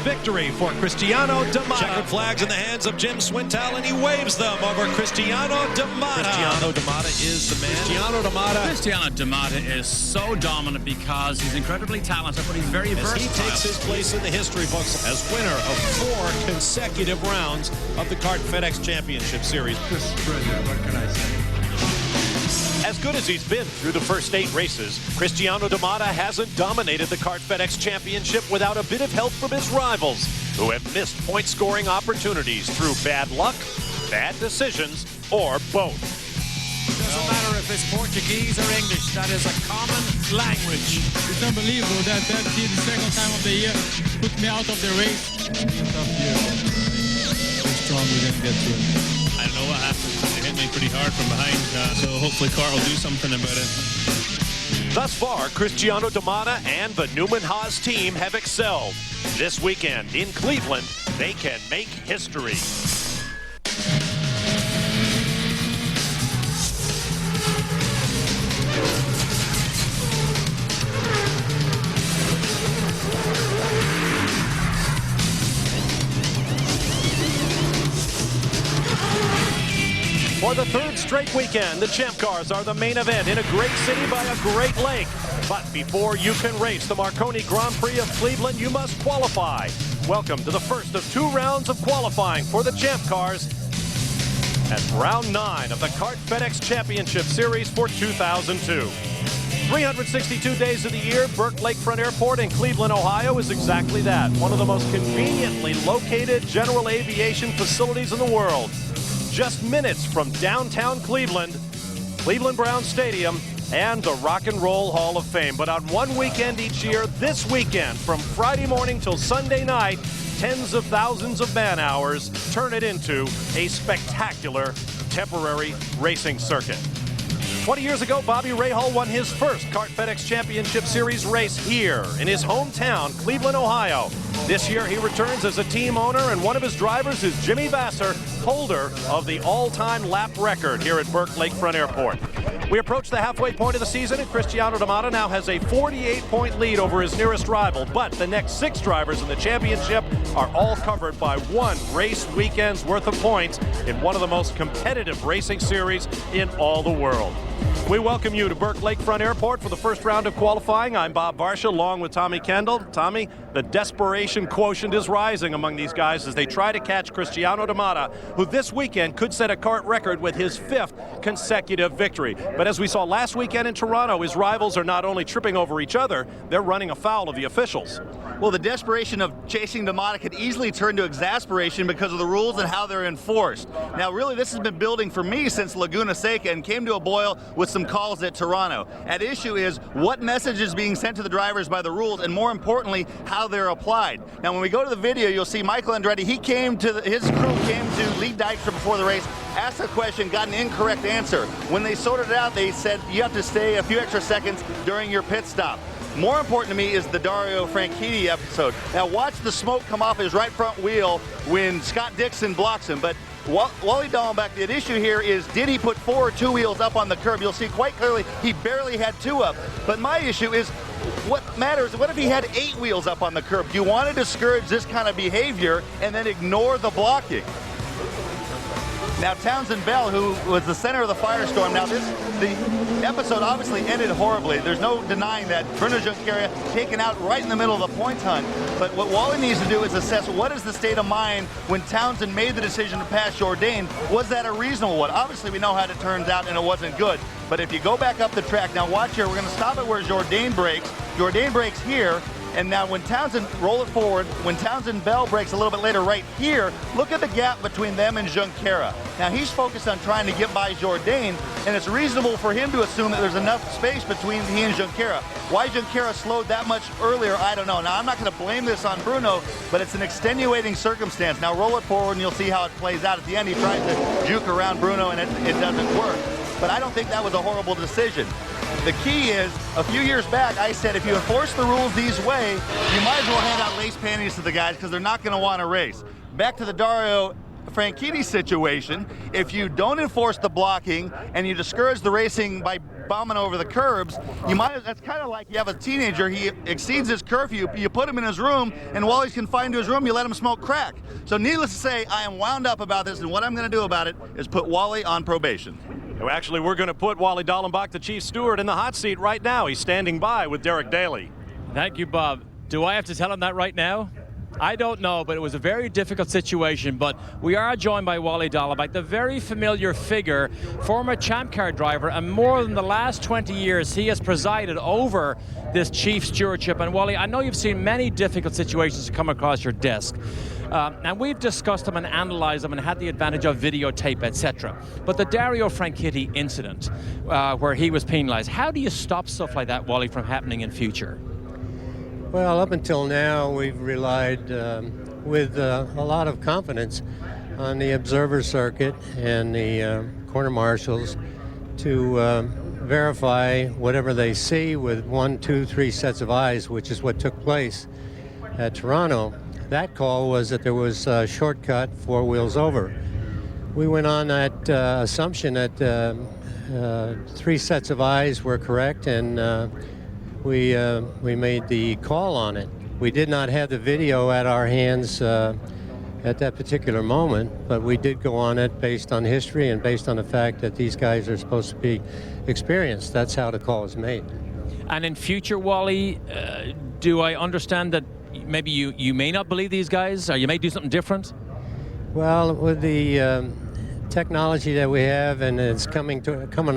victory for Cristiano D'Amata. Checkered flags in the hands of Jim Swintel, and he waves them over Cristiano D'Amata. Cristiano D'Amata is the man. Cristiano D'Amata is so dominant because he's incredibly talented, but he's very versatile. He takes his place in the history books as winner of 4 consecutive rounds of the Kart FedEx Championship Series. What can I say? As good as he's been through the first 8 races, Cristiano D'Amata hasn't dominated the Kart FedEx Championship without a bit of help from his rivals, who have missed point-scoring opportunities through bad luck, bad decisions, or both. Doesn't matter if it's Portuguese or English, that is a common language. It's unbelievable that the second time of the year put me out of the race. Tough year. We're strong, we didn't get to it. I don't know what happened. They hit me pretty hard from behind, so hopefully Kart will do something about it. Thus far, Cristiano D'Amata and the Newman Haas team have excelled. This weekend in Cleveland, they can make history. For the 3rd straight weekend, the Champ Cars are the main event in a great city by a great lake. But before you can race the Marconi Grand Prix of Cleveland, you must qualify. Welcome to the first of 2 rounds of qualifying for the Champ Cars at round 9 of the Kart FedEx Championship Series for 2002. 362 days of the year, Burke Lakefront Airport in Cleveland, Ohio is exactly that. One of the most conveniently located general aviation facilities in the world. Just minutes from downtown Cleveland, Cleveland Browns Stadium, and the Rock and Roll Hall of Fame. But on one weekend each year, this weekend, from Friday morning till Sunday night, tens of thousands of man-hours turn it into a spectacular temporary racing circuit. 20 years ago, Bobby Rahal won his first Kart FedEx Championship Series race here in his hometown, Cleveland, Ohio. This year, he returns as a team owner, and one of his drivers is Jimmy Vasser, holder of the all-time lap record here at Burke Lakefront Airport. We approach the halfway point of the season, and Cristiano D'Amata now has a 48-point lead over his nearest rival. But the next 6 drivers in the championship are all covered by 1 race weekend's worth of points in one of the most competitive racing series in all the world. We welcome you to Burke Lakefront Airport for the first round of qualifying. I'm Bob Varsha, along with Tommy Kendall. Tommy, the desperation quotient is rising among these guys as they try to catch Cristiano D'Amata, who this weekend could set a kart record with his 5th consecutive victory. But as we saw last weekend in Toronto, his rivals are not only tripping over each other, they're running afoul of the officials. Well, the desperation of chasing D'Amata could easily turn to exasperation because of the rules and how they're enforced. Now, really, this has been building for me since Laguna Seca and came to a boil with some calls at Toronto. At issue is what message is being sent to the drivers by the rules, and more importantly, how they're applied. Now, when we go to the video, you'll see Michael Andretti, his crew came to Lee Dykstra before the race, asked a question, got an incorrect answer. When they sorted it out, they said you have to stay a few extra seconds during your pit stop. More important to me is the Dario Franchitti episode. Now watch the smoke come off his right front wheel when Scott Dixon blocks him. But Wally Dallenbach, the issue here is, did he put 4 or 2 wheels up on the curb? You'll see quite clearly he barely had 2 up. But my issue is, what matters, what if he had 8 wheels up on the curb? Do you want to discourage this kind of behavior and then ignore the blocking? Now, Townsend Bell, who was the center of the firestorm, the episode obviously ended horribly. There's no denying that. Bruno Junqueira taken out right in the middle of the points hunt. But what Wally needs to do is assess what is the state of mind when Townsend made the decision to pass Jourdain. Was that a reasonable one? Obviously, we know how it turns out, and it wasn't good. But if you go back up the track, now watch here, we're going to stop it where Jourdain breaks. Jourdain breaks here. And now when Townsend, roll it forward, when Townsend Bell breaks a little bit later right here, look at the gap between them and Junqueira. Now he's focused on trying to get by Jourdain, and it's reasonable for him to assume that there's enough space between he and Junqueira. Why Junqueira slowed that much earlier, I don't know. Now I'm not going to blame this on Bruno, but it's an extenuating circumstance. Now roll it forward and you'll see how it plays out. At the end he tries to juke around Bruno and it doesn't work. But I don't think that was a horrible decision. The key is, a few years back, I said if you enforce the rules these way, you might as well hand out lace panties to the guys because they're not going to want to race. Back to the Dario Franchitti situation, if you don't enforce the blocking and you discourage the racing by bombing over the curbs. That's kind of like you have a teenager, he exceeds his curfew, you put him in his room, and while he's confined to his room, you let him smoke crack. So needless to say, I am wound up about this, and what I'm going to do about it is put Wally on probation. Well, actually, we're going to put Wally Dallenbach, the chief steward, in the hot seat right now. He's standing by with Derek Daly. Thank you, Bob. Do I have to tell him that right now? I don't know, but it was a very difficult situation. But we are joined by Wally Dallenbach, the very familiar figure, former Champ Car driver, and more than the last 20 years, he has presided over this chief stewardship. And Wally, I know you've seen many difficult situations come across your desk. And we've discussed them and analyzed them and had the advantage of videotape, etc. But the Dario Franchitti incident, where he was penalized, how do you stop stuff like that, Wally, from happening in future? Well, up until now, we've relied with a lot of confidence on the observer circuit and the corner marshals to verify whatever they see with 1, 2, 3 sets of eyes, which is what took place at Toronto. That call was that there was a shortcut 4 wheels over. We went on that assumption that 3 sets of eyes were correct, and we made the call on it. We did not have the video at our hands at that particular moment, but we did go on it based on history and based on the fact that these guys are supposed to be experienced. That's how the call was made. And in future, Wally, do I understand that maybe you may not believe these guys, or you may do something different? Well, with the technology that we have, and it's coming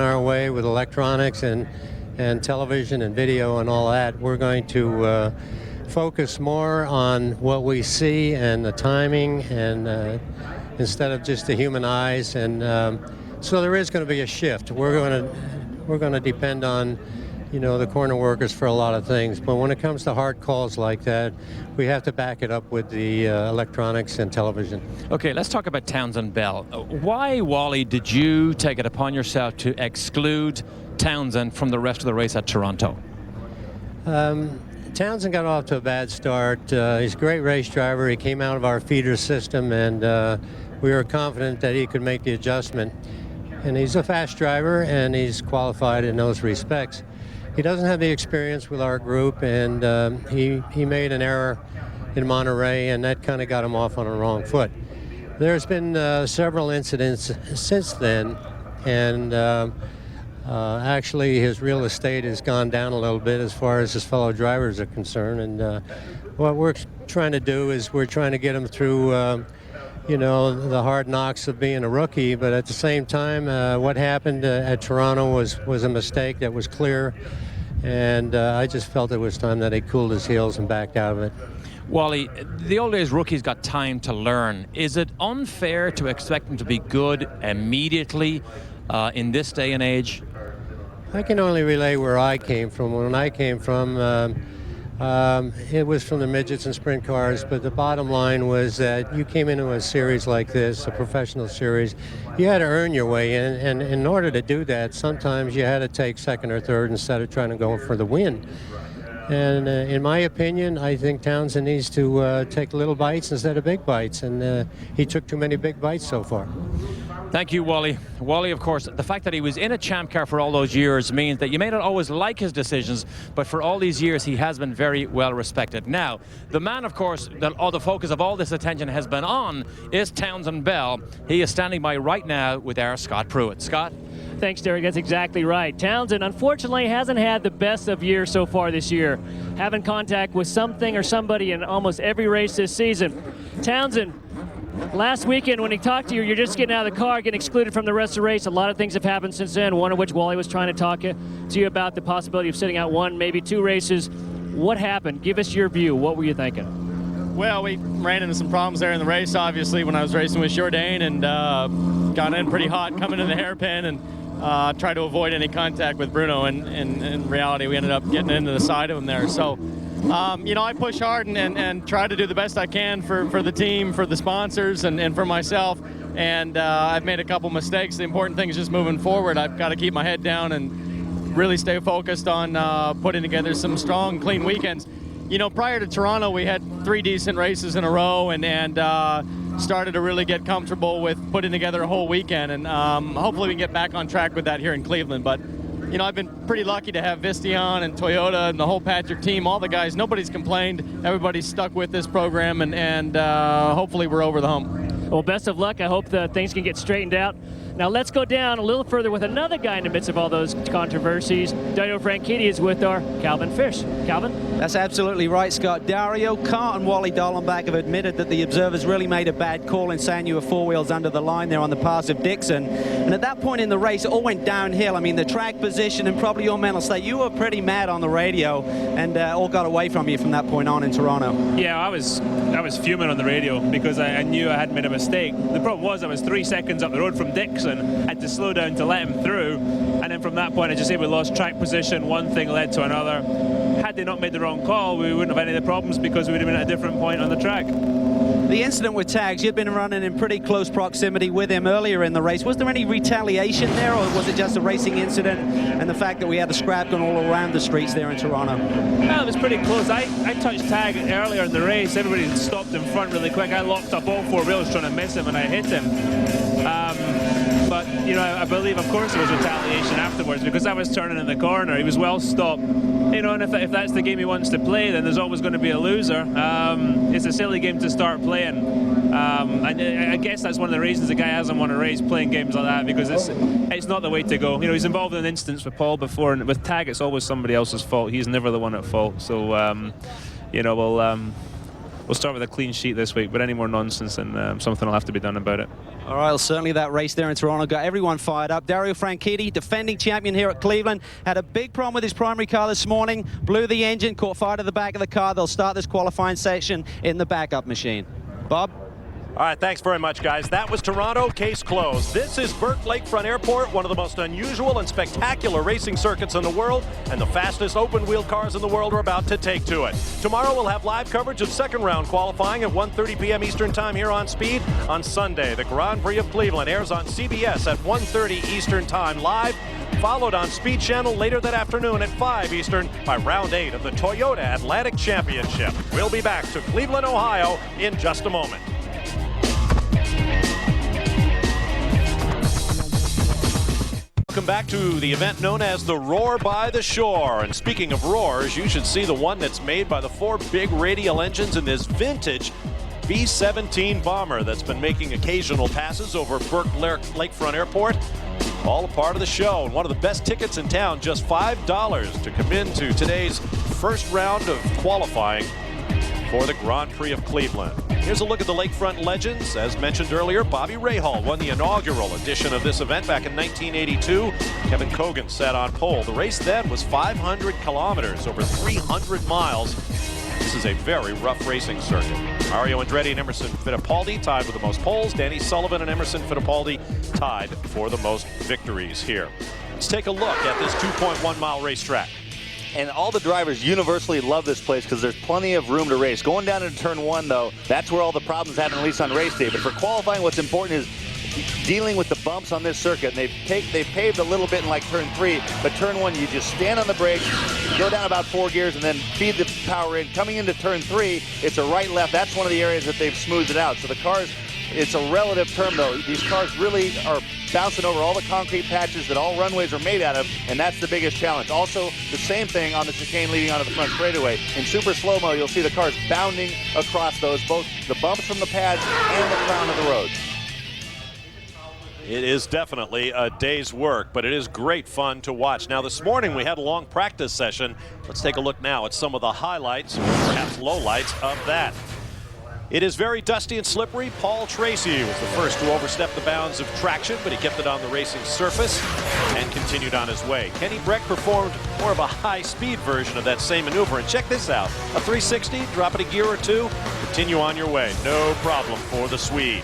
our way with electronics and television and video and all that, we're going to focus more on what we see and the timing, and instead of just the human eyes. And so there is going to be a shift. We're going to depend on, the corner workers for a lot of things. But when it comes to hard calls like that, we have to back it up with the electronics and television. Okay, let's talk about Townsend Bell. Why, Wally, did you take it upon yourself to exclude Townsend from the rest of the race at Toronto? Townsend got off to a bad start. He's a great race driver. He came out of our feeder system, and we were confident that he could make the adjustment. And he's a fast driver, and he's qualified in those respects. He doesn't have the experience with our group, and he made an error in Monterey, and that kind of got him off on a wrong foot. There's been several incidents since then, and actually his real estate has gone down a little bit as far as his fellow drivers are concerned. And what we're trying to do is we're trying to get him through the hard knocks of being a rookie, but at the same time, what happened at Toronto was a mistake that was clear, and I just felt it was time that he cooled his heels and backed out of it. Wally, the old days rookies got time to learn. Is it unfair to expect them to be good immediately in this day and age? I can only relay where I came from. When I came from, it was from the midgets and sprint cars, but the bottom line was that you came into a series like this, a professional series, you had to earn your way in, and in order to do that, sometimes you had to take second or third instead of trying to go for the win. And in my opinion, I think Townsend needs to take little bites instead of big bites, and he took too many big bites so far. Thank you, Wally. Wally, of course, the fact that he was in a Champ Car for all those years means that you may not always like his decisions, but for all these years, he has been very well respected. Now, the man, of course, that all the focus of all this attention has been on is Townsend Bell. He is standing by right now with our Scott Pruitt. Scott? Thanks, Derek. That's exactly right. Townsend, unfortunately, hasn't had the best of years so far this year, having contact with something or somebody in almost every race this season. Townsend, last weekend when he talked to you, you're just getting out of the car, getting excluded from the rest of the race. A lot of things have happened since then, one of which Wally was trying to talk to you about the possibility of sitting out 1, maybe 2 races. What happened? Give us your view. What were you thinking? Well, we ran into some problems there in the race, obviously, when I was racing with Jourdain, and got in pretty hot coming to the hairpin, and tried to avoid any contact with Bruno, and in reality, we ended up getting into the side of him there. So, I push hard and try to do the best I can for the team, for the sponsors, and for myself. And I've made a couple mistakes. The important thing is just moving forward. I've got to keep my head down and really stay focused on putting together some strong, clean weekends. Prior to Toronto, we had 3 decent races in a row, and started to really get comfortable with putting together a whole weekend. And hopefully we can get back on track with that here in Cleveland. But you know, I've been pretty lucky to have Visteon and Toyota and the whole Patrick team, all the guys. Nobody's complained. Everybody's stuck with this program, and hopefully we're over the hump. Well, best of luck. I hope that things can get straightened out. Now let's go down a little further with another guy in the midst of all those controversies. Dario Franchitti is with our Calvin Fish. Calvin? That's absolutely right, Scott. Dario, Cart and Wally Dallenbach have admitted that the observers really made a bad call in saying you were 4 wheels under the line there on the pass of Dixon. And at that point in the race, it all went downhill. I mean, the track position and probably your mental state. You were pretty mad on the radio, and all got away from you from that point on in Toronto. Yeah, I was fuming on the radio because I knew I had made a mistake. The problem was I was 3 seconds up the road from Dixon. Had to slow down to let him through, and then from that point, I just say we lost track position. One thing led to another. Had they not made the wrong call, we wouldn't have any of the problems because we would have been at a different point on the track. The incident with Tags, you'd been running in pretty close proximity with him earlier in the race. Was there any retaliation there, or was it just a racing incident and the fact that we had a scrap going all around the streets there in Toronto? Well, it was pretty close. I touched Tag earlier in the race. Everybody stopped in front really quick. I locked up all 4 wheels trying to miss him, and I hit him. But, you know, I believe, of course, there was retaliation afterwards because I was turning in the corner. He was well stopped. You know, and if that's the game he wants to play, then there's always going to be a loser. It's a silly game to start playing. I guess that's one of the reasons the guy hasn't won a race, playing games like that, because it's not the way to go. You know, he's involved in an instance with Paul before, and with Tag, it's always somebody else's fault. He's never the one at fault. So, you know, we'll start with a clean sheet this week, but any more nonsense, and something will have to be done about it. All right, well, certainly that race there in Toronto got everyone fired up. Dario Franchitti, defending champion here at Cleveland, had a big problem with his primary car this morning, blew the engine, caught fire to the back of the car. They'll start this qualifying section in the backup machine. Bob? All right, thanks very much, guys. That was Toronto. Case closed. This is Burke Lakefront Airport, one of the most unusual and spectacular racing circuits in the world, and the fastest open-wheel cars in the world are about to take to it. Tomorrow we'll have live coverage of second-round qualifying at 1:30 p.m. Eastern Time here on Speed. On Sunday, the Grand Prix of Cleveland airs on CBS at 1:30 Eastern Time live, followed on Speed Channel later that afternoon at 5 Eastern by Round 8 of the Toyota Atlantic Championship. We'll be back to Cleveland, Ohio in just a moment. Welcome back to the event known as the Roar by the Shore. And speaking of roars, you should see the one that's made by the 4 big radial engines in this vintage B-17 bomber that's been making occasional passes over Burke Lakefront Airport. All a part of the show, and one of the best tickets in town, just $5 to come into today's first round of qualifying for the Grand Prix of Cleveland. Here's a look at the Lakefront legends. As mentioned earlier, Bobby Rahal won the inaugural edition of this event back in 1982. Kevin Cogan sat on pole. The race then was 500 kilometers, over 300 miles. This is a very rough racing circuit. Mario Andretti and Emerson Fittipaldi tied with the most poles. Danny Sullivan and Emerson Fittipaldi tied for the most victories here. Let's take a look at this 2.1-mile racetrack. And all the drivers universally love this place because there's plenty of room to race. Going down into turn 1, though, that's where all the problems happen, at least on race day. But for qualifying, what's important is dealing with the bumps on this circuit. And they've paved a little bit in like turn 3, but turn 1, you just stand on the brakes, go down about 4 gears, and then feed the power in. Coming into turn 3, it's a right-left. That's one of the areas that they've smoothed it out. So the cars, it's a relative term, though. These cars really are bouncing over all the concrete patches that all runways are made out of, and that's the biggest challenge. Also, the same thing on the chicane leading onto the front straightaway. In super slow-mo, you'll see the cars bounding across those, both the bumps from the pads and the crown of the road. It is definitely a day's work, but it is great fun to watch. Now, this morning we had a long practice session. Let's take a look now at some of the highlights, or perhaps lowlights, of that. It is very dusty and slippery. Paul Tracy was the first to overstep the bounds of traction, but he kept it on the racing surface and continued on his way. Kenny Breck performed more of a high-speed version of that same maneuver. And check this out, a 360, drop it a gear or two, continue on your way. No problem for the Swede.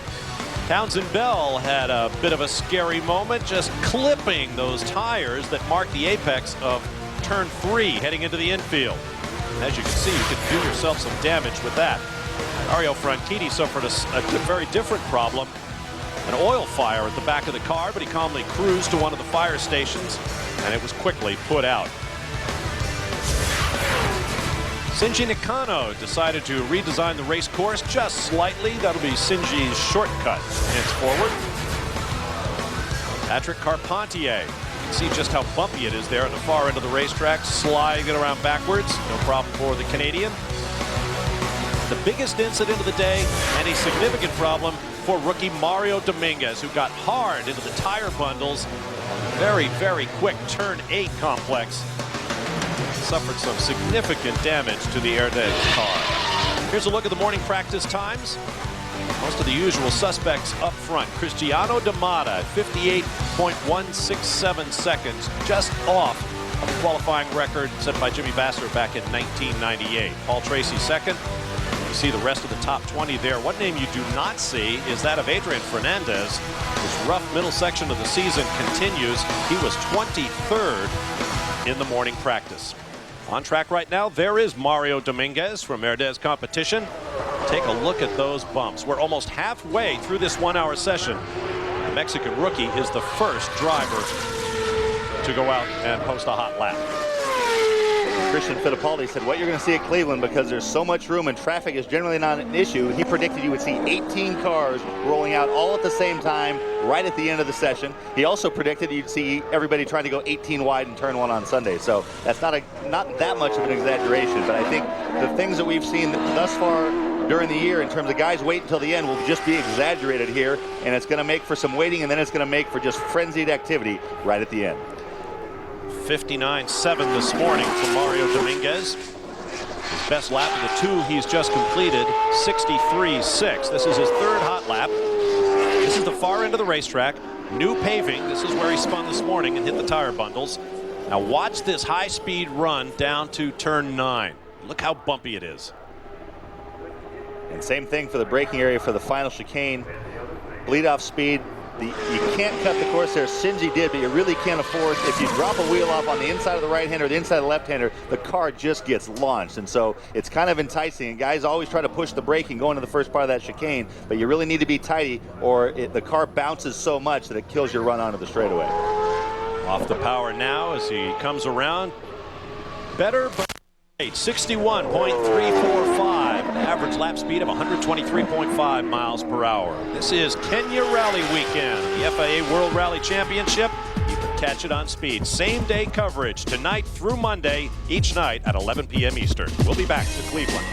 Townsend Bell had a bit of a scary moment, just clipping those tires that mark the apex of turn 3 heading into the infield. And as you can see, you can do yourself some damage with that. Dario Franchitti suffered a very different problem, an oil fire at the back of the car, but he calmly cruised to one of the fire stations, and it was quickly put out. Shinji Nakano decided to redesign the race course just slightly. That'll be Shinji's shortcut henceforward. Patrick Carpentier See just how bumpy it is there on the far end of the racetrack, sliding it around backwards. No problem for the Canadian. The biggest incident of the day and a significant problem for rookie Mario Dominguez, who got hard into the tire bundles. Very, very quick turn 8 complex. Suffered some significant damage to the Herdez car. Here's a look at the morning practice times. Most of the usual suspects up front. Cristiano Damada, 58.167 seconds, just off of the qualifying record set by Jimmy Vasser back in 1998. Paul Tracy second. You see the rest of the top 20 there. One name you do not see is that of Adrian Fernandez. This rough middle section of the season continues. He was 23rd in the morning practice. On track right now, there is Mario Dominguez from Herdez Competition. Take a look at those bumps. We're almost halfway through this 1-hour session. The Mexican rookie is the first driver to go out and post a hot lap. Christian Fittipaldi said what you're going to see at Cleveland, because there's so much room and traffic is generally not an issue. He predicted you would see 18 cars rolling out all at the same time right at the end of the session. He also predicted you'd see everybody trying to go 18 wide in turn 1 on Sunday. So that's not that much of an exaggeration, but I think the things that we've seen thus far during the year in terms of guys wait until the end will just be exaggerated here, and it's going to make for some waiting, and then it's going to make for just frenzied activity right at the end. 59.7 this morning for Mario Dominguez. His best lap of the 2 he's just completed, 63.6. This is his 3rd hot lap. This is the far end of the racetrack. New paving. This is where he spun this morning and hit the tire bundles. Now watch this high-speed run down to turn 9. Look how bumpy it is. And same thing for the braking area for the final chicane. Bleed off speed. You can't cut the course there. Shinji did, but you really can't afford. If you drop a wheel off on the inside of the right-hander or the inside of the left-hander, the car just gets launched. And so it's kind of enticing. And guys always try to push the braking going to the first part of that chicane, but you really need to be tighty, or the car bounces so much that it kills your run onto the straightaway. Off the power now as he comes around. Better, but 61.345, average lap speed of 123.5 miles per hour. This is Kenya Rally Weekend, the FIA World Rally Championship. You can catch it on Speed. Same day coverage tonight through Monday, each night at 11 p.m. Eastern. We'll be back to Cleveland.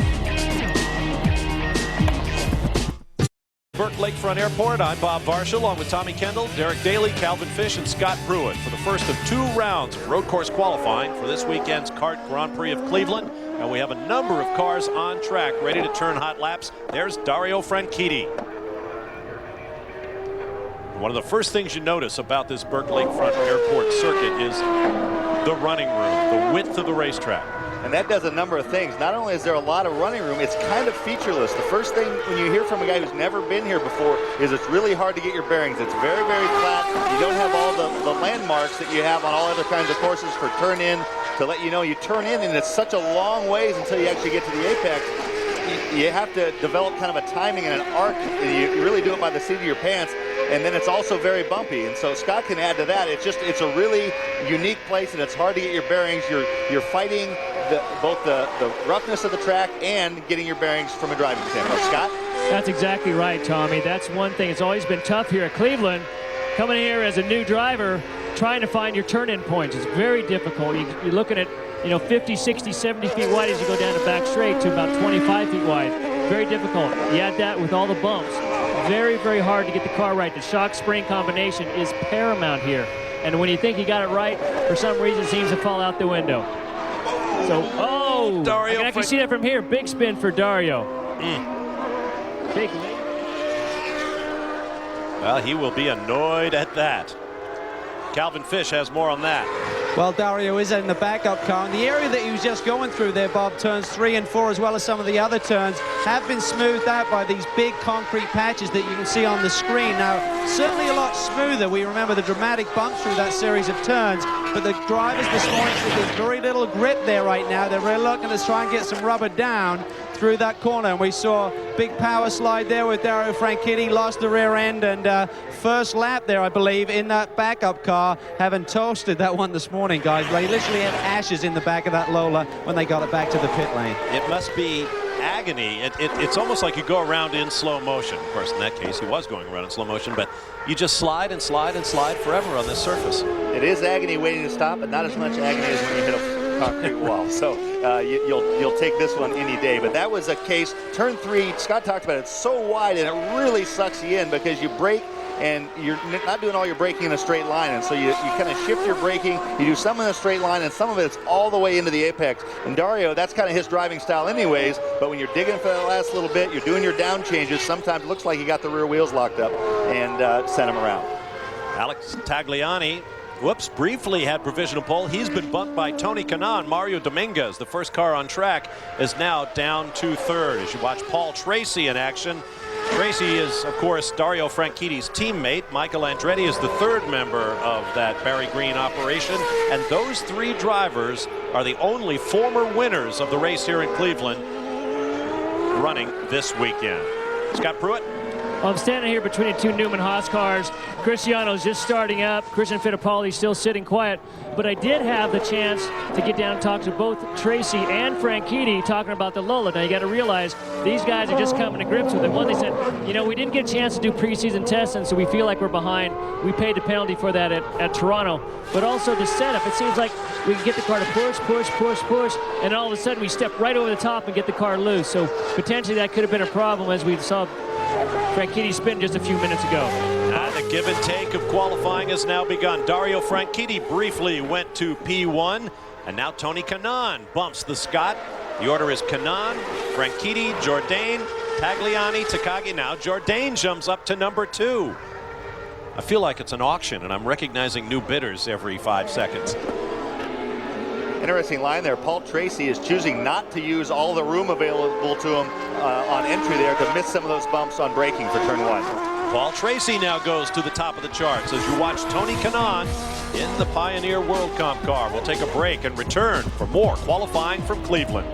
Burke Lakefront Airport, I'm Bob Varsha, along with Tommy Kendall, Derek Daly, Calvin Fish, and Scott Pruitt for the first of 2 rounds of road course qualifying for this weekend's Kart Grand Prix of Cleveland. And we have a number of cars on track ready to turn hot laps. There's Dario Franchitti. One of the first things you notice about this Burke Lakefront Airport circuit is the running room, the width of the racetrack. And that does a number of things. Not only is there a lot of running room, it's kind of featureless. The first thing when you hear from a guy who's never been here before is it's really hard to get your bearings. It's very, very flat. You don't have all the landmarks that you have on all other kinds of courses for turn in to let you know you turn in, and it's such a long ways until you actually get to the apex. You have to develop kind of a timing and an arc, and you really do it by the seat of your pants. And then it's also very bumpy, and so Scott can add to that. It's a really unique place, and it's hard to get your bearings. You're fighting both the roughness of the track and getting your bearings from a driving standpoint. Scott? That's exactly right, Tommy. That's one thing. It's always been tough here at Cleveland. Coming here as a new driver, trying to find your turn-in points. It's very difficult. You're looking at 50, 60, 70 feet wide as you go down the back straight to about 25 feet wide. Very difficult. You add that with all the bumps. Very, very hard to get the car right. The shock-spring combination is paramount here. And when you think you got it right, for some reason it seems to fall out the window. So, Dario, I can actually see that from here. Big spin for Dario. Big lead. Well, he will be annoyed at that. Calvin Fish has more on that. Well, Dario is in the backup car, and the area that he was just going through there, Bob, turns 3 and 4, as well as some of the other turns, have been smoothed out by these big concrete patches that you can see on the screen. Now, certainly a lot smoother. We remember the dramatic bumps through that series of turns, but the drivers this morning, there's very little grip there right now. They're really looking to try and get some rubber down through that corner, and we saw big power slide there with Dario Franchitti, lost the rear end, and first lap there, I believe, in that backup car, having toasted that one this morning, guys. They literally had ashes in the back of that Lola when they got it back to the pit lane. It must be agony. It's almost like you go around in slow motion. Of course, in that case, he was going around in slow motion, but you just slide and slide and slide forever on this surface. It is agony waiting to stop, but not as much agony as when you hit a concrete wall. So you'll take this one any day. But that was a case. Turn 3, Scott talked about it, it's so wide and it really sucks you in because you brake and you're not doing all your braking in a straight line, and so you kind of shift your braking. You do some in a straight line, and some of it's all the way into the apex. And Dario, that's kind of his driving style anyways, but when you're digging for that last little bit, you're doing your down changes, sometimes it looks like you got the rear wheels locked up and sent him around. Alex Tagliani, briefly had provisional pole. He's been bumped by Tony Kanaan. Mario Dominguez, the first car on track, is now down to third. As you watch Paul Tracy in action. Tracy is, of course, Dario Franchitti's teammate. Michael Andretti is the third member of that Barry Green operation. And those 3 drivers are the only former winners of the race here in Cleveland running this weekend. Scott Pruitt. Well, I'm standing here between the 2 Newman Haas cars. Cristiano's just starting up. Christian Fittipaldi's still sitting quiet. But I did have the chance to get down and talk to both Tracy and Franchitti talking about the Lola. Now, you got to realize these guys are just coming to grips with it. One, they said, you know, we didn't get a chance to do preseason testing, so we feel like we're behind. We paid the penalty for that at Toronto. But also the setup, it seems like we can get the car to push, and all of a sudden we step right over the top and get the car loose. So potentially that could have been a problem, as we saw Franchitti spin just a few minutes ago. And the give and take of qualifying has now begun. Dario Franchitti briefly went to P1, and now Tony Kanaan bumps the Scott. The order is Kanaan, Franchitti, Jourdain, Tagliani, Takagi. Now Jourdain jumps up to number 2. I feel like it's an auction, and I'm recognizing new bidders every 5 seconds. Interesting line there. Paul Tracy is choosing not to use all the room available to him on entry there to miss some of those bumps on braking for turn 1. Paul Tracy now goes to the top of the charts as you watch Tony Kanaan in the Pioneer WorldComp car. We'll take a break and return for more qualifying from Cleveland.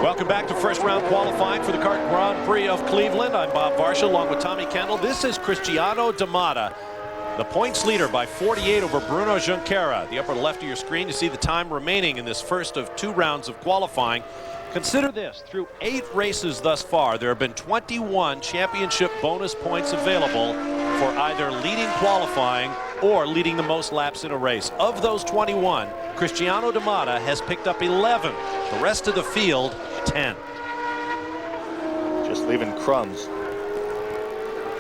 Welcome back to first round qualifying for the Kart Grand Prix of Cleveland. I'm Bob Varsha along with Tommy Kendall. This is Cristiano D'Amata, the points leader by 48 over Bruno Junqueira. The upper left of your screen, you see the time remaining in this first of 2 rounds of qualifying. Consider this, through 8 races thus far, there have been 21 championship bonus points available for either leading qualifying or leading the most laps in a race. Of those 21, Cristiano D'Amata has picked up 11. The rest of the field, 10. Just leaving crumbs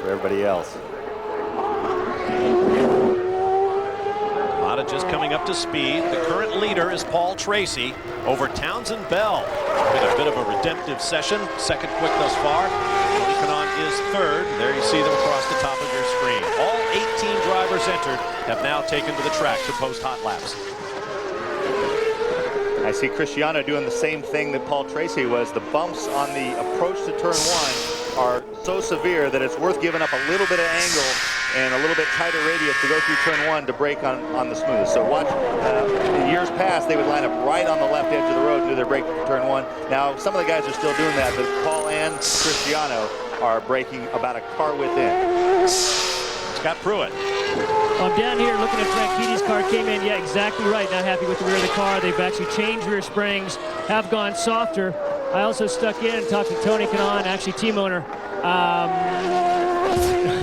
for everybody else. D'Amata just coming up to speed. The current leader is Paul Tracy over Townsend Bell. Been a bit of a redemptive session. Second quick thus far. Tony Kanaan is third. There you see them across the top of your screen. All 18 drivers entered have now taken to the track to post hot laps. I see Cristiano doing the same thing that Paul Tracy was. The bumps on the approach to turn 1 are so severe that it's worth giving up a little bit of angle and a little bit tighter radius to go through turn 1 to brake on the smoothest. So watch, in years past, they would line up right on the left edge of the road and do their braking for turn 1. Now, some of the guys are still doing that, but Paul and Cristiano are braking about a car width in. Scott Pruitt. I'm down here looking at Franchitti's car. Came in, yeah, exactly right. Not happy with the rear of the car. They've actually changed rear springs, have gone softer. I also stuck in and talked to Tony Kanaan, actually team owner.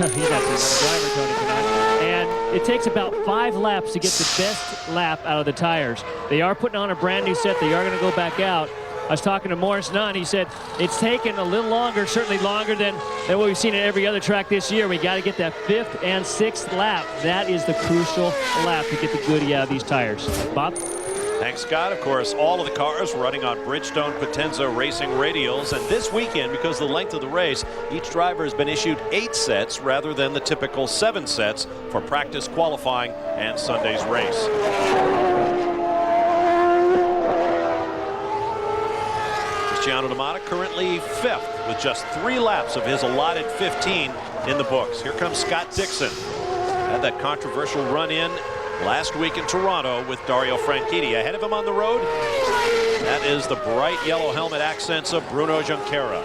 He's actually the driver, Tony Kanaan. And it takes about 5 laps to get the best lap out of the tires. They are putting on a brand new set. They are going to go back out. I was talking to Morris Nunn. He said it's taken a little longer, certainly longer than what we've seen at every other track this year. We got to get that 5th and 6th lap. That is the crucial lap to get the goodie out of these tires. Bob? Thanks, Scott. Of course, all of the cars running on Bridgestone Potenza Racing radials. And this weekend, because of the length of the race, each driver has been issued 8 sets rather than the typical 7 sets for practice qualifying and Sunday's race. Cristiano D'Amata currently 5th with just 3 laps of his allotted 15 in the books. Here comes Scott Dixon. Had that controversial run-in last week in Toronto with Dario Franchitti. Ahead of him on the road, that is the bright yellow helmet accents of Bruno Junqueira.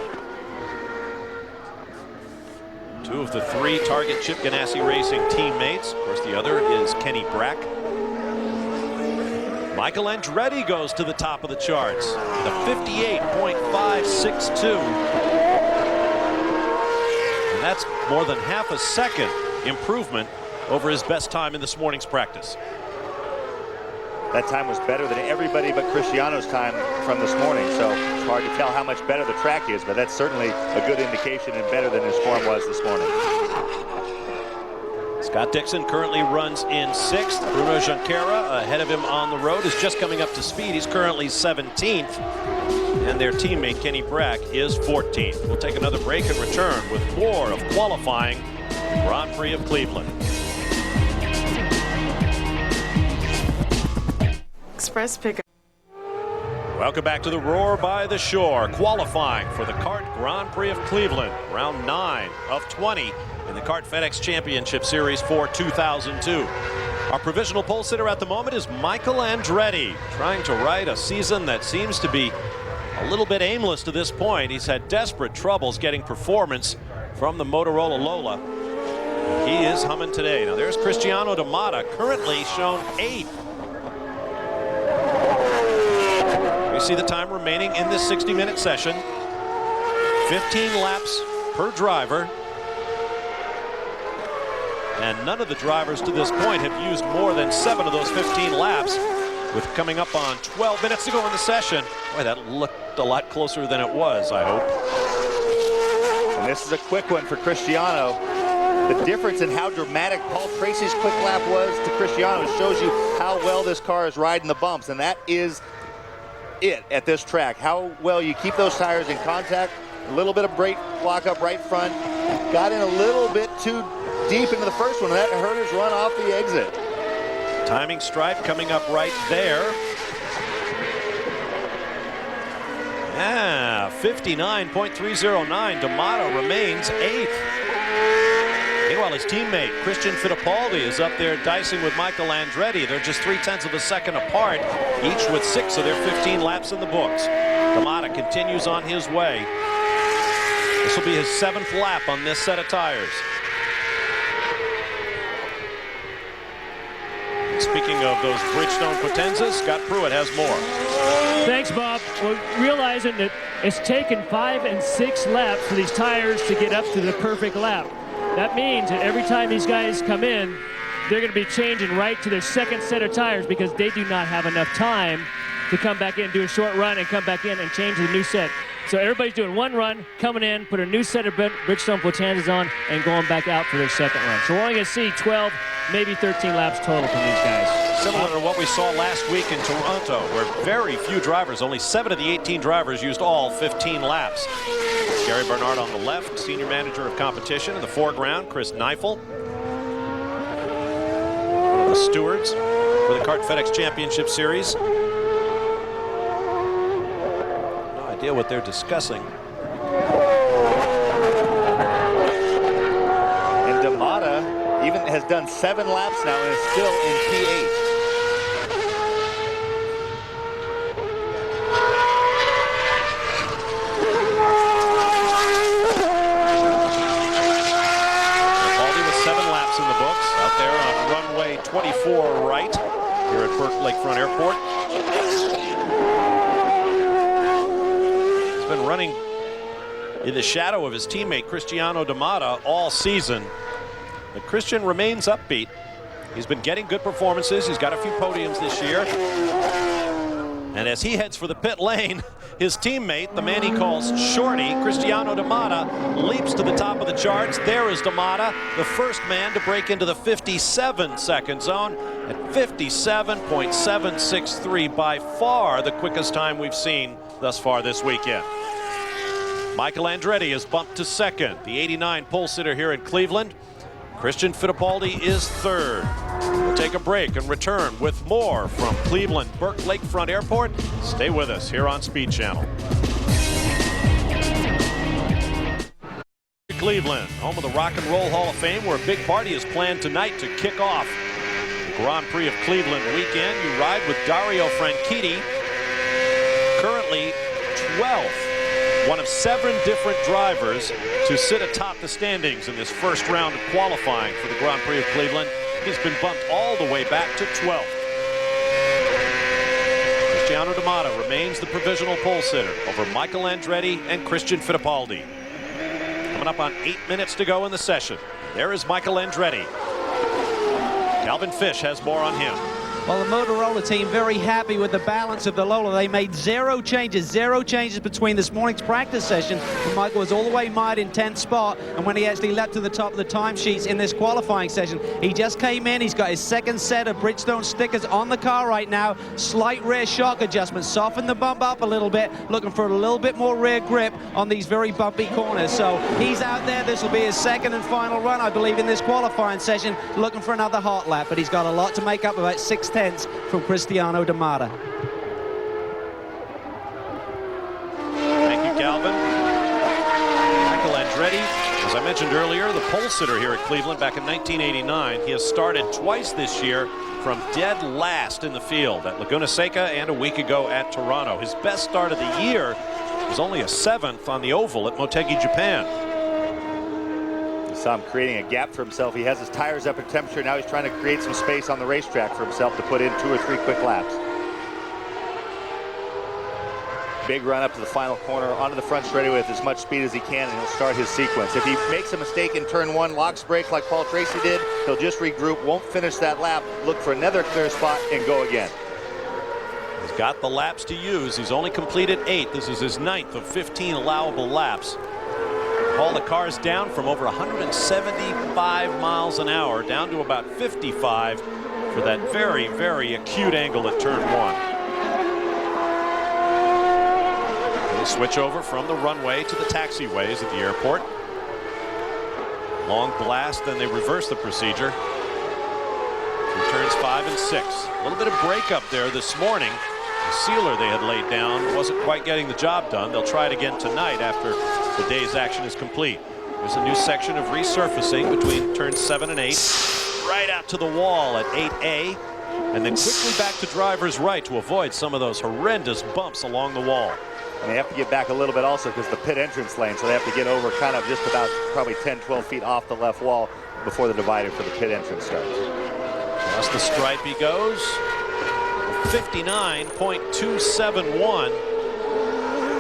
2 of the 3 Target Chip Ganassi Racing teammates. Of course, the other is Kenny Brack. Michael Andretti goes to the top of the charts. The 58.562. And that's more than half a second improvement over his best time in this morning's practice. That time was better than everybody but Cristiano's time from this morning, so it's hard to tell how much better the track is, but that's certainly a good indication and better than his form was this morning. Scott Dixon currently runs in 6th. Bruno Junqueira ahead of him on the road is just coming up to speed. He's currently 17th. And their teammate Kenny Brack is 14th. We'll take another break and return with more of qualifying Grand Prix of Cleveland. Express pickup. Welcome back to the Roar by the Shore, qualifying for the Kart Grand Prix of Cleveland, round 9 of 20 in the Kart FedEx Championship Series for 2002. Our provisional pole sitter at the moment is Michael Andretti, trying to ride a season that seems to be a little bit aimless to this point. He's had desperate troubles getting performance from the Motorola Lola. He is humming today. Now there's Cristiano Damata, currently shown 8th. You see the time remaining in this 60-minute session. 15 laps per driver. And none of the drivers to this point have used more than 7 of those 15 laps, with coming up on 12 minutes to go in the session. Boy, that looked a lot closer than it was, I hope. And this is a quick one for Cristiano. The difference in how dramatic Paul Tracy's quick lap was to Cristiano shows you how well this car is riding the bumps, and that is it at this track. How well you keep those tires in contact. A little bit of brake block up right front. Got in a little bit too deep into the first one, and that hurt his run off the exit. Timing stripe coming up right there. 59.309. D'Amato remains 8th. Meanwhile, his teammate Christian Fittipaldi is up there dicing with Michael Andretti. They're just 0.3 of a second apart, each with 6 of their 15 laps in the books. D'Amato continues on his way. This will be his 7th lap on this set of tires. Speaking of those Bridgestone Potenzas, Scott Pruitt has more. Thanks, Bob. We're realizing that it's taken 5 and 6 laps for these tires to get up to the perfect lap. That means that every time these guys come in, they're going to be changing right to their second set of tires because they do not have enough time to come back in, do a short run, and come back in and change the new set. So everybody's doing one run, coming in, put a new set of Bridgestone Potenzas on, and going back out for their second run. So we're only going to see 12, maybe 13 laps total from these guys. Similar to what we saw last week in Toronto, where very few drivers, only 7 of the 18 drivers used all 15 laps. Gary Bernard on the left, senior manager of competition. In the foreground, Chris Neifel, one of the stewards for the Kart FedEx Championship Series. No idea what they're discussing. And D'Amato even has done 7 laps now and is still in P8. In the books out there on runway 24 right here at Burke Lakefront Airport. He's been running in the shadow of his teammate Cristiano D'Amato all season, but Christian remains upbeat. He's been getting good performances. He's got a few podiums this year. And as he heads for the pit lane, his teammate, the man he calls Shorty, Cristiano D'Amato, leaps to the top of the charts. There is D'Amato, the first man to break into the 57-second zone at 57.763, by far the quickest time we've seen thus far this weekend. Michael Andretti is bumped to second, the 89 pole sitter here in Cleveland. Christian Fittipaldi is third. We'll take a break and return with more from Cleveland Burke Lakefront Airport. Stay with us here on Speed Channel. Cleveland, home of the Rock and Roll Hall of Fame, where a big party is planned tonight to kick off the Grand Prix of Cleveland weekend. You ride with Dario Franchitti, currently 12th. One of 7 different drivers to sit atop the standings in this first round of qualifying for the Grand Prix of Cleveland. He's been bumped all the way back to 12th. Cristiano D'Amato remains the provisional pole sitter over Michael Andretti and Christian Fittipaldi. Coming up on 8 minutes to go in the session. There is Michael Andretti. Calvin Fish has more on him. Well, the Motorola team very happy with the balance of the Lola. They made zero changes between this morning's practice session when Michael was all the way mired in 10th spot and when he actually leapt to the top of the timesheets in this qualifying session. He just came in. He's got his second set of Bridgestone stickers on the car right now. Slight rear shock adjustment. Soften the bump up a little bit, looking for a little bit more rear grip on these very bumpy corners. So he's out there. This will be his second and final run, I believe, in this qualifying session, looking for another hot lap. But he's got a lot to make up, about 6 tenths from Cristiano D'Amata. Thank you, Calvin. Michael Andretti, as I mentioned earlier, the pole sitter here at Cleveland back in 1989. He has started twice this year from dead last in the field at Laguna Seca and a week ago at Toronto. His best start of the year was only a 7th on the oval at Motegi, Japan. Saw him creating a gap for himself. He has his tires up at temperature. Now he's trying to create some space on the racetrack for himself to put in 2 or 3 quick laps. Big run up to the final corner, onto the front straightaway with as much speed as he can, and he'll start his sequence. If he makes a mistake in turn 1, locks brake like Paul Tracy did, he'll just regroup, won't finish that lap, look for another clear spot, and go again. He's got the laps to use. He's only completed 8. This is his 9th of 15 allowable laps. Haul the cars down from over 175 miles an hour down to about 55 for that very, very acute angle at turn 1. We'll switch over from the runway to the taxiways at the airport. Long blast, then they reverse the procedure. Through turns 5 and 6. A little bit of breakup there this morning. The sealer they had laid down wasn't quite getting the job done. They'll try it again tonight after the day's action is complete. There's a new section of resurfacing between turns 7 and 8. Right out to the wall at 8A. And then quickly back to driver's right to avoid some of those horrendous bumps along the wall. And they have to get back a little bit also because the pit entrance lane, so they have to get over kind of just about probably 10-12 feet off the left wall before the divider for the pit entrance starts. Across the stripe he goes. 59.271.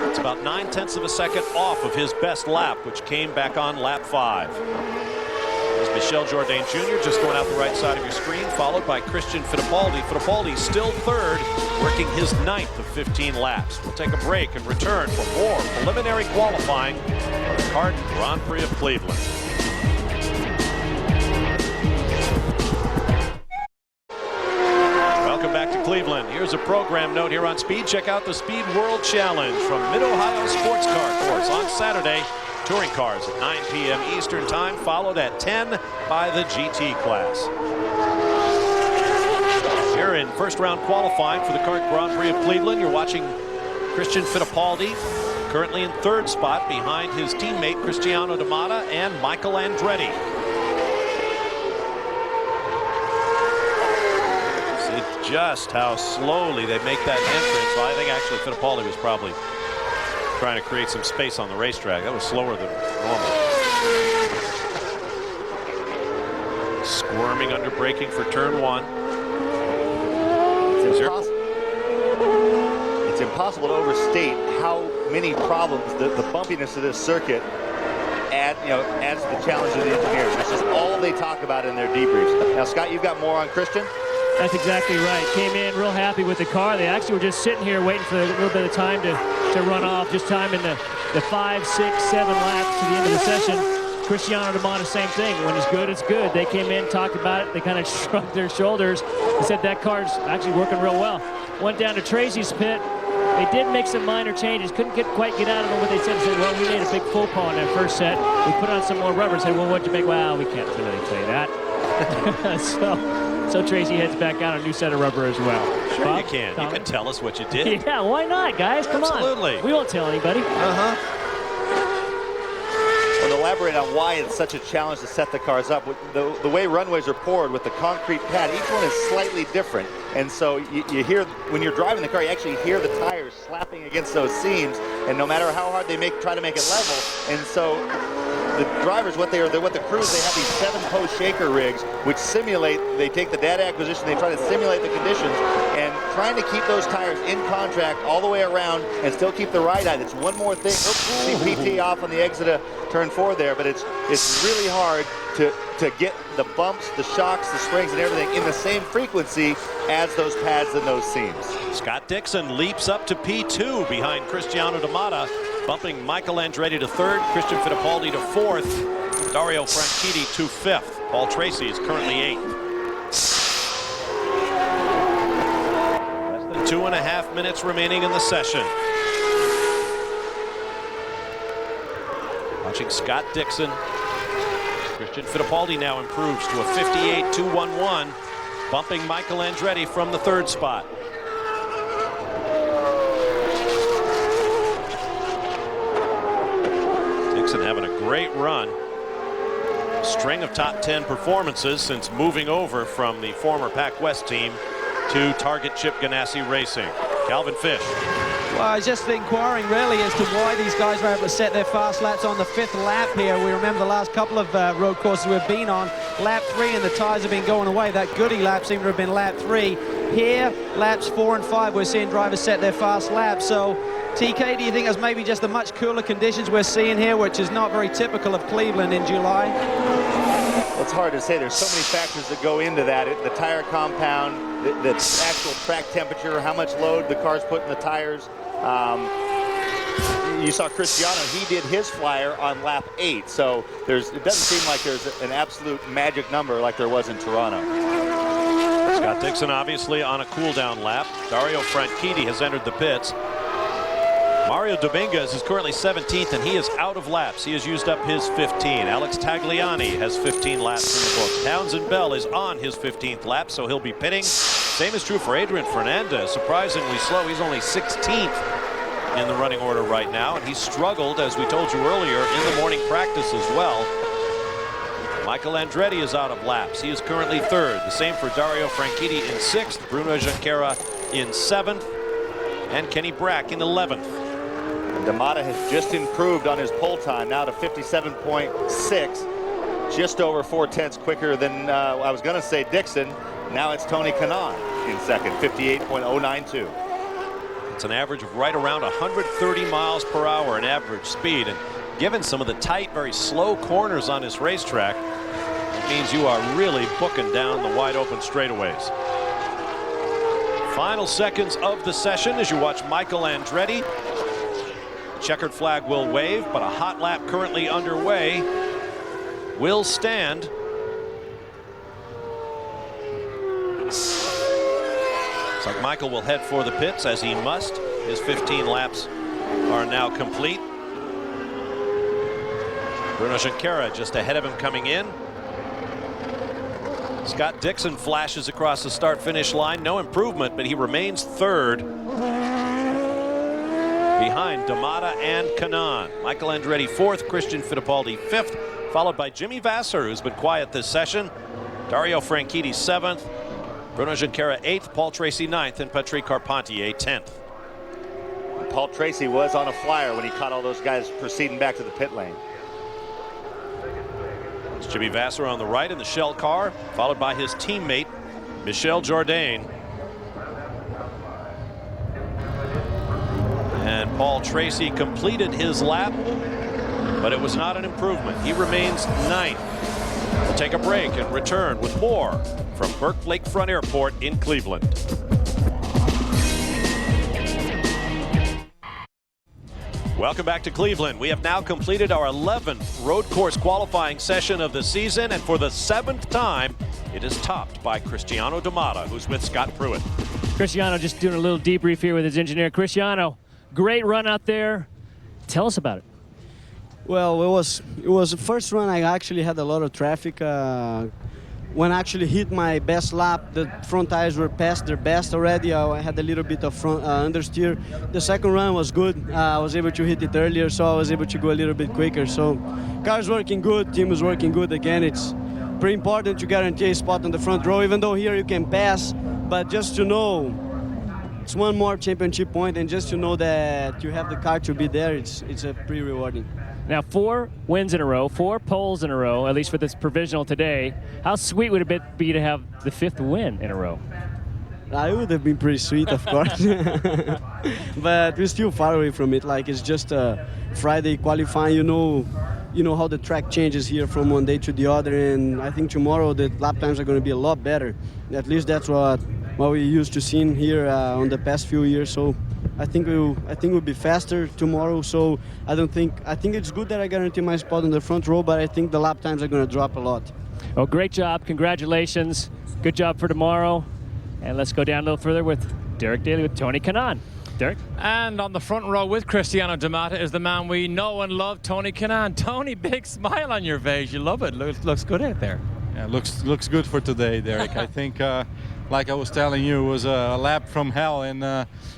It's about 9/10 of a second off of his best lap, which came back on lap 5. There's Michel Jourdain Jr. just going out the right side of your screen, followed by Christian Fittipaldi. Fittipaldi still 3rd, working his 9th of 15 laps. We'll take a break and return for more preliminary qualifying for the CART Grand Prix of Cleveland. Back to Cleveland. Here's a program note here on speed. Check out the Speed World Challenge from Mid-Ohio Sports Car Course on Saturday. Touring cars at 9 p.m. Eastern Time, followed at 10 by the GT class. Here in first round qualifying for the CART Grand Prix of Cleveland, you're watching Christian Fittipaldi, currently in 3rd spot behind his teammate Cristiano D'Amata and Michael Andretti. Just how slowly they make that entrance. Well, I think actually Fittipaldi was probably trying to create some space on the racetrack. That was slower than normal. Squirming under braking for turn 1. It's impossible to overstate how many problems the bumpiness of this circuit adds to the challenge of the engineers. It's just all they talk about in their debriefs. Now, Scott, you've got more on Christian? That's exactly right. Came in real happy with the car. They actually were just sitting here waiting for a little bit of time to run off. Just timing the 5, 6, 7 laps to the end of the session. Cristiano D'Amata, same thing. When it's good, it's good. They came in, talked about it. They kind of shrugged their shoulders and said that car's actually working real well. Went down to Tracy's pit. They did make some minor changes. Couldn't quite get out of them what they said. They said, well, we made a big faux pas in that first set. We put on some more rubber. Said, well, what'd you make? Well, we can't really tell you that. So Tracy heads back out a new set of rubber as well. Sure, Bob, you can. Tom? You can tell us what you did. Yeah, why not, guys? Come Absolutely. on. We won't tell anybody. Well, to elaborate on why it's such a challenge to set the cars up, the way runways are poured with the concrete pad, each one is slightly different. And so you hear, when you're driving the car, you actually hear the tires slapping against those seams. And no matter how hard they try to make it level. And so the drivers, what the crews, they have these 7-post shaker rigs, which simulate, they take the data acquisition, they try to simulate the conditions, and trying to keep those tires in contact all the way around and still keep the right eye. That's one more thing. See PT off on the exit of turn 4 there, but it's really hard to get the bumps, the shocks, the springs, and everything in the same frequency as those pads and those seams. Scott Dixon leaps up to P2 behind Cristiano D'Amata, bumping Michael Andretti to 3rd, Christian Fittipaldi to 4th, Dario Franchitti to 5th. Paul Tracy is currently 8th. Less than 2.5 minutes remaining in the session. Watching Scott Dixon. Christian Fittipaldi now improves to a 58.211, bumping Michael Andretti from the 3rd spot. Dixon having a great run. String of top 10 performances since moving over from the former Pac West team to Target Chip Ganassi Racing. Calvin Fish. Well, I was just inquiring really as to why these guys were able to set their fast laps on the 5th lap here. We remember the last couple of road courses we've been on. Lap 3 and the tires have been going away. That Goody lap seemed to have been lap 3. Here, laps 4 and 5, we're seeing drivers set their fast laps. So, TK, do you think that's maybe just the much cooler conditions we're seeing here, which is not very typical of Cleveland in July? Well, it's hard to say. There's so many factors that go into that. The tire compound, the actual track temperature, how much load the car's put in the tires. You saw Cristiano, he did his flyer on lap 8, so it doesn't seem like there's an absolute magic number like there was in Toronto. Scott Dixon obviously on a cool down lap. Dario Franchitti has entered the pits. Mario Dominguez is currently 17th and he is out of laps. He has used up his 15. Alex Tagliani has 15 laps in the books. Townsend Bell is on his 15th lap, so he'll be pitting. Same is true for Adrian Fernandez, surprisingly slow. He's only 16th in the running order right now, and he struggled, as we told you earlier, in the morning practice as well. Michael Andretti is out of laps. He is currently 3rd. The same for Dario Franchitti in 6th, Bruno Junqueira in 7th, and Kenny Brack in 11th. D'Amata has just improved on his pole time, now to 57.6, just over 0.4 quicker than I was going to say Dixon. Now it's Tony Kanaan in 2nd, 58.092. It's an average of right around 130 miles per hour in average speed, and given some of the tight, very slow corners on this racetrack, it means you are really booking down the wide open straightaways. Final seconds of the session as you watch Michael Andretti. Checkered flag will wave, but a hot lap currently underway will stand. Looks like Michael will head for the pits, as he must. His 15 laps are now complete. Bruno Junqueira just ahead of him coming in. Scott Dixon flashes across the start-finish line. No improvement, but he remains 3rd. Behind D'Amata and Kanaan. Michael Andretti 4th, Christian Fittipaldi 5th, followed by Jimmy Vasser, who's been quiet this session. Dario Franchitti 7th, Bruno Junqueira 8th, Paul Tracy 9th, and Patrick Carpentier 10th. Paul Tracy was on a flyer when he caught all those guys proceeding back to the pit lane. It's Jimmy Vasser on the right in the Shell car, followed by his teammate, Michel Jourdain. And Paul Tracy completed his lap, but it was not an improvement. He remains 9th. We'll take a break and return with more from Burke Lakefront Airport in Cleveland. Welcome back to Cleveland. We have now completed our 11th road course qualifying session of the season, and for the 7th time, it is topped by Cristiano D'Amata, who's with Scott Pruitt. Cristiano just doing a little debrief here with his engineer. Cristiano, great run out there. Tell us about it. Well, it was the first run. I actually had a lot of traffic. When I actually hit my best lap, the front tires were past their best already. I had a little bit of front understeer. The second run was good. I was able to hit it earlier, so I was able to go a little bit quicker. So car's working good, team is working good. Again, it's pretty important to guarantee a spot on the front row, even though here you can pass, but just to know it's one more championship point, and just to know that you have the car to be there, it's pretty rewarding. Now 4 wins in a row, 4 poles in a row, at least for this provisional today. How sweet would it be to have the 5th win in a row? It would have been pretty sweet, of course. But we're still far away from it. Like, it's just Friday qualifying, you know how the track changes here from one day to the other, and I think tomorrow the lap times are going to be a lot better. At least that's what we used to seeing here on the past few years. So I think we'll be faster tomorrow. So I think it's good that I guarantee my spot on the front row, but I think the lap times are going to drop a lot. Well, great job. Congratulations. Good job for tomorrow. And let's go down a little further with Derek Daly with Tony Kanaan. Derek? And on the front row with Cristiano D'Amata is the man we know and love, Tony Kanaan. Tony, big smile on your face. You love it. Looks good out there. Yeah, looks good for today, Derek. I think, like I was telling you, it was a lap from hell, and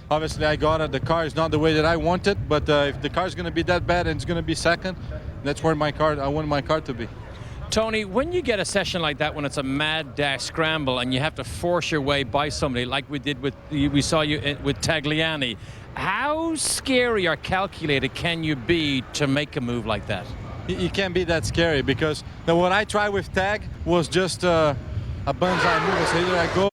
obviously I got it. The car is not the way that I want it, but if the car is going to be that bad and it's going to be second, that's where I want my car to be. Tony, when you get a session like that, when it's a mad dash scramble and you have to force your way by somebody like we saw you with Tagliani, how scary or calculated can you be to make a move like that? You can't be that scary, because what I tried with Tag was just a banzai move. So either I go